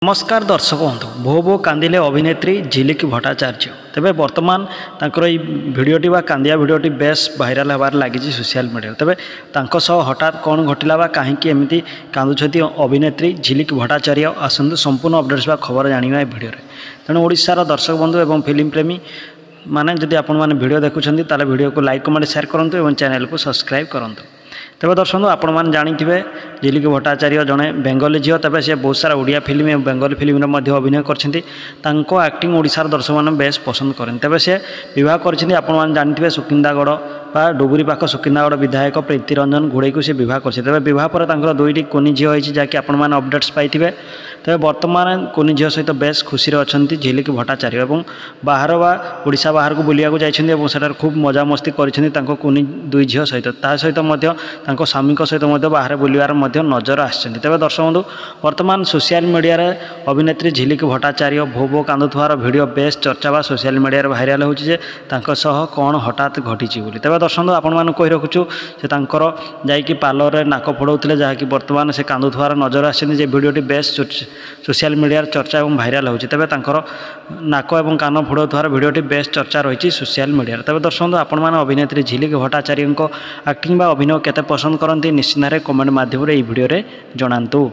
नमस्कार दर्शक बंधु भो भो कांदिले अभिनेत्री झिलिक भट्टाचार्य तेबे वर्तमान तांकर ई भिडियोटी बा कांदिया भिडियोटी बेस भाइराल होबार लगी सोशल मीडिया तेबे तांको सह हठात कौन घटिला बा कहीं एमती कांदुछती अभिनेत्री झिलिक भट्टाचार्य आसतु संपूर्ण अपडेट्स बा खबर जानिबा ए भिडियो तेणु ओडिशार दर्शक बंधु एवं फिल्म प्रेमी माने जदि आपण माने भिडियो देखुछन्ती ताले भिडियो को लाइक कमेंट शेयर करंतु एवं चैनल को सब्सक्राइब करंतु। तेज दर्शक आपण मैंने जाथे झिलिक भट्टाचार्य जड़े बेंगली झील तेज से बहुत सारा ओडिया फिल्म और बेंगली फिल्म अभिनय कर एक्टिंग ओडिशार दर्शक मैंने बेस पसंद करें तेज से बह कर जानते सुकिंदागढ़ बा डुबुरी पाख सुकिंदागढ़ विधायक प्रीति रंजन घोड़े को सी बह कर बह पर दुईटी कुनी झील होती जहाँकि आपण मैंने अपडेट्स पाई तेज बर्तमान कुनी झील सहित बेस खुशी अच्छा झिलिक भट्टाचार्य और बाहर बा ओडिशा बाहर को बुलिया जाइए खूब मजामस्ती करी दुई झील सहित सहित स्वामी सहित बाहर बुलवार नजर आसते तेज दर्शक बंधु वर्तमान सोशल मीडिया अभिनेत्री झिलिक भट्टाचार्य भो भो कांदुथार भिडियो बेस चर्चा बा सोशल मीडिया भाइराल होचे कौन हठात घटी तेज दर्शक आपण कही रखुचु से जाकि पार्लर नाक फोड़े जहाँकि बर्तमान से कांदुथार नजर आसते भिडियोटी बेस सोशल मीडिया चर्चा और भाइराल होचे तेज नाक और कान फोड़ार भिडियोटी बेस चर्चा रही सोशल मीडिया तेज दर्शक आपण मैंने अभिनेत्री झिलिक भट्टाचार्य एक्टिंग बा अभिनय केते पसंद करती निश्चित कमेंट माध्यम भिडियो जनातु।